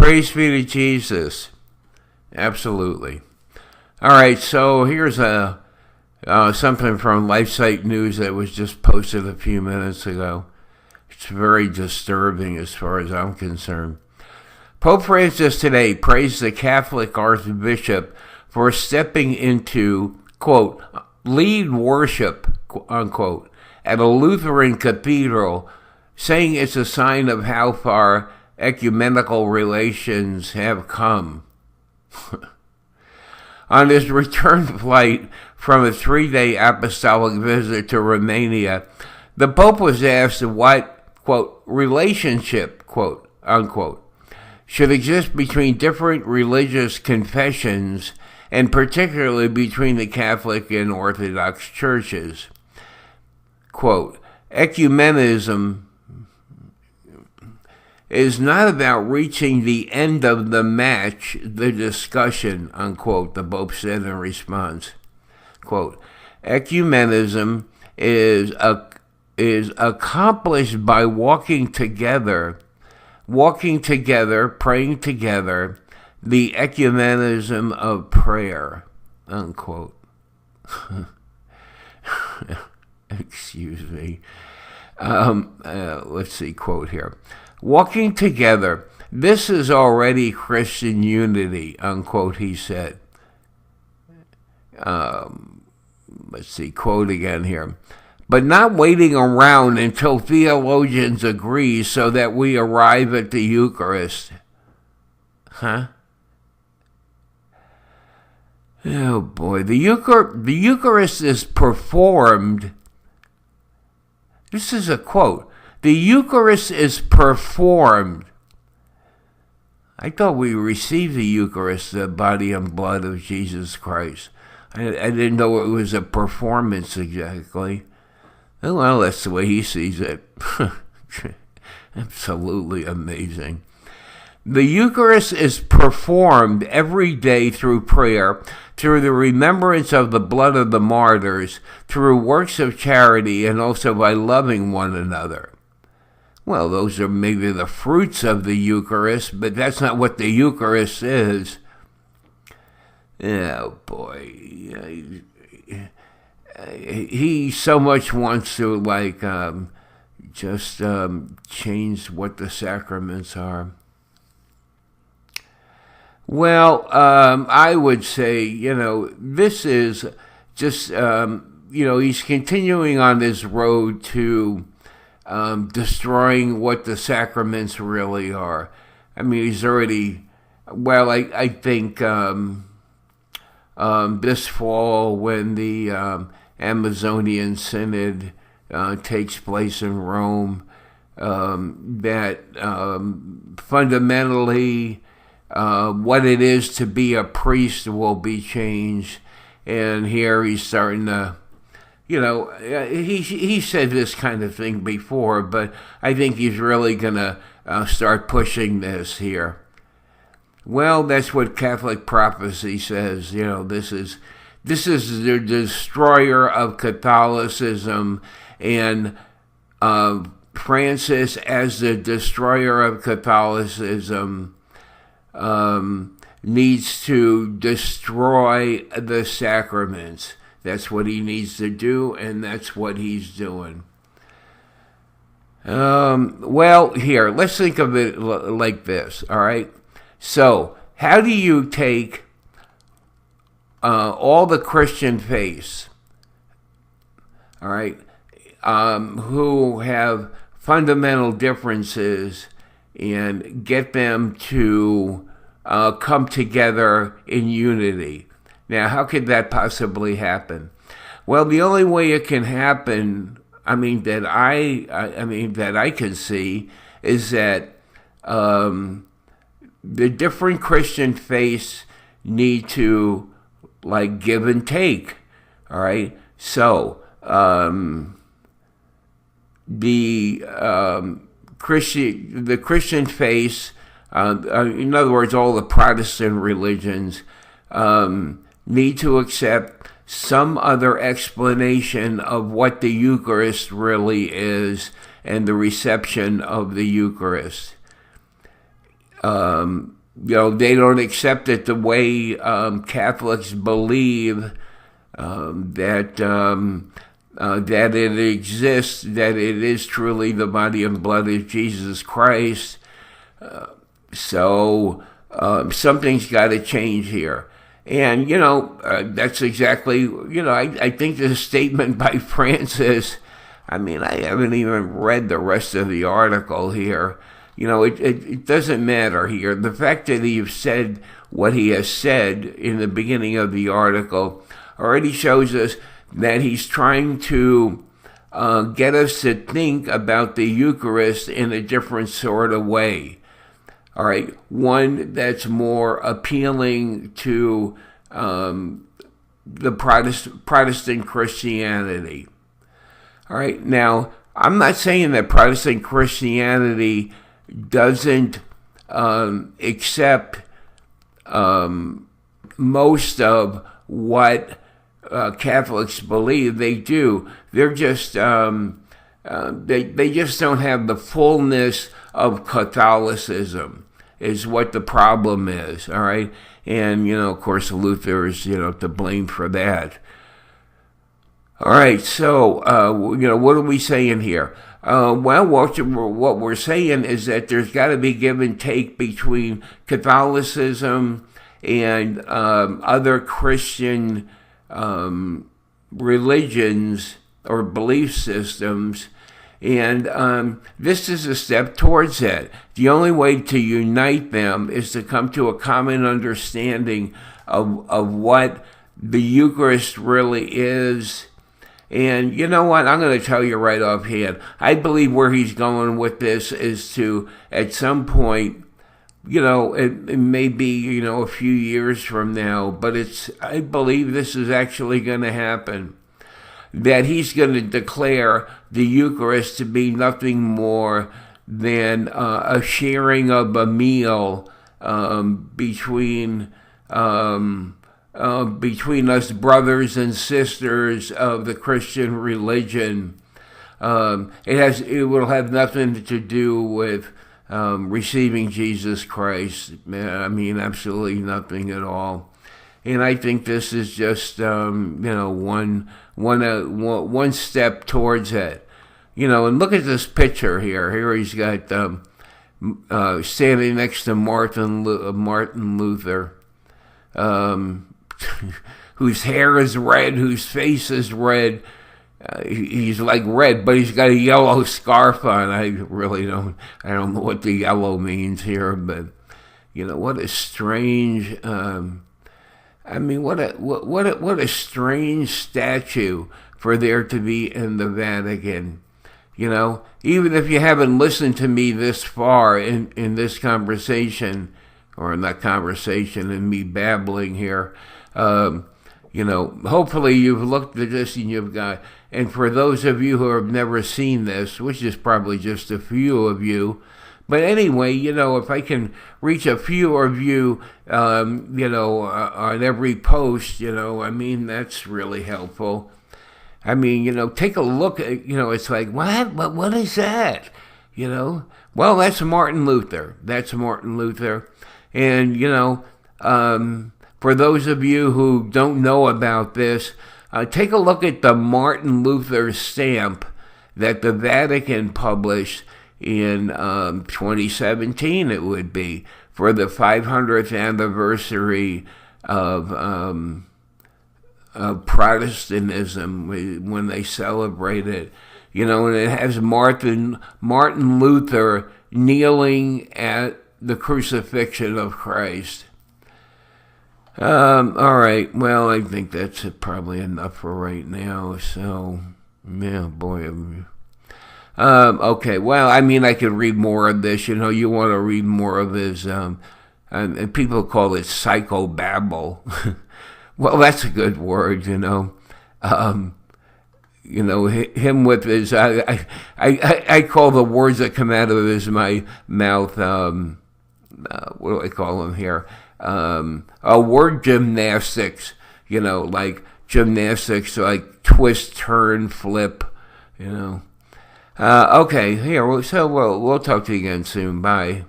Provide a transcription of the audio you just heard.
Praise be to Jesus. Absolutely. All right, so here's something from LifeSite News that was just posted a few minutes ago. It's very disturbing as far as I'm concerned. Pope Francis today praised the Catholic Archbishop for stepping into, quote, lead worship, unquote, at a Lutheran cathedral, saying it's a sign of how far ecumenical relations have come. On his return flight from a 3-day apostolic visit to Romania, the Pope was asked what, quote, relationship, quote, unquote, should exist between different religious confessions, and particularly between the Catholic and Orthodox churches. Quote, ecumenism is not about reaching the end of the match, the discussion, unquote, the Pope said in response. Quote, ecumenism is accomplished by walking together, praying together, the ecumenism of prayer, unquote. Excuse me. Let's see, quote here. Walking together, this is already Christian unity, unquote, he said. Let's see, quote again here. But not waiting around until theologians agree so that we arrive at the Eucharist. Huh? Oh boy, the Eucharist is performed. This is a quote. The Eucharist is performed. I thought we received the Eucharist, the body and blood of Jesus Christ. I didn't know it was a performance exactly. Oh, well, that's the way he sees it. Absolutely amazing. The Eucharist is performed every day through prayer, through the remembrance of the blood of the martyrs, through works of charity, and also by loving one another. Well, those are maybe the fruits of the Eucharist, but that's not what the Eucharist is. Oh, boy. He so much wants to, just change what the sacraments are. Well, I would say, this is just, he's continuing on this road to destroying what the sacraments really are. I mean, he's already, I think this fall when the Amazonian Synod takes place in Rome, that fundamentally what it is to be a priest will be changed. And here he's starting to, he said this kind of thing before, but I think he's really going to start pushing this here. Well, that's what Catholic prophecy says. This is the destroyer of Catholicism, and Francis, as the destroyer of Catholicism, needs to destroy the sacraments. That's what he needs to do, and that's what he's doing. Here, let's think of it like this, all right? So, how do you take all the Christian faiths, all right, who have fundamental differences, and get them to come together in unity? Now, how could that possibly happen? Well, the only way it can happen, that I can see, is that the different Christian faiths need to give and take. All right. So the Christian faiths, in other words, all the Protestant religions, need to accept some other explanation of what the Eucharist really is and the reception of the Eucharist. They don't accept it the way Catholics believe that it exists, that it is truly the body and blood of Jesus Christ. So something's got to change here. And, that's exactly, I think the statement by Francis, I haven't even read the rest of the article here. It doesn't matter here. The fact that he said what he has said in the beginning of the article already shows us that he's trying to get us to think about the Eucharist in a different sort of way. All right, one that's more appealing to the Protestant Christianity. All right, now, I'm not saying that Protestant Christianity doesn't accept most of what Catholics believe. They do. They're just they just don't have the fullness of Catholicism, is what the problem is. All right, and of course Luther is to blame for that. All right, so what are we saying here? Well, what we're saying is that there's got to be give and take between Catholicism and other Christian religions or belief systems, and this is a step towards that. The only way to unite them is to come to a common understanding of what the Eucharist really is. And you know what? I'm going to tell you right offhand. I believe where he's going with this is to, at some point, it may be, a few years from now, but I believe this is actually going to happen. That he's going to declare the Eucharist to be nothing more than a sharing of a meal between us brothers and sisters of the Christian religion. It will have nothing to do with receiving Jesus Christ. Absolutely nothing at all. And I think this is just one step towards it. And look at this picture here. Here he's got standing next to Martin Luther. Whose hair is red, whose face is red. He's like red, but he's got a yellow scarf on. I don't know what the yellow means here, but what a strange. What a strange statue for there to be in the Vatican. Even if you haven't listened to me this far in this conversation, or in that conversation and me babbling here, hopefully you've looked at this and you've got, and for those of you who have never seen this, which is probably just a few of you, but anyway, if I can reach a few of you, on every post, that's really helpful. Take a look at, it's like, what is that? Well, that's Martin Luther. And, for those of you who don't know about this, take a look at the Martin Luther stamp that the Vatican published in 2017, it would be, for the 500th anniversary of Protestantism, when they celebrate it. And it has Martin Luther kneeling at the crucifixion of Christ. All right. Well, I think that's probably enough for right now. So, yeah, boy. Okay. Well, I could read more of this. You want to read more of his, and people call it psychobabble. Well, that's a good word. Him with his, I call the words that come out of his mouth, what do I call them here? Word gymnastics, like gymnastics, like twist, turn, flip, Okay, here, so we'll talk to you again soon. Bye.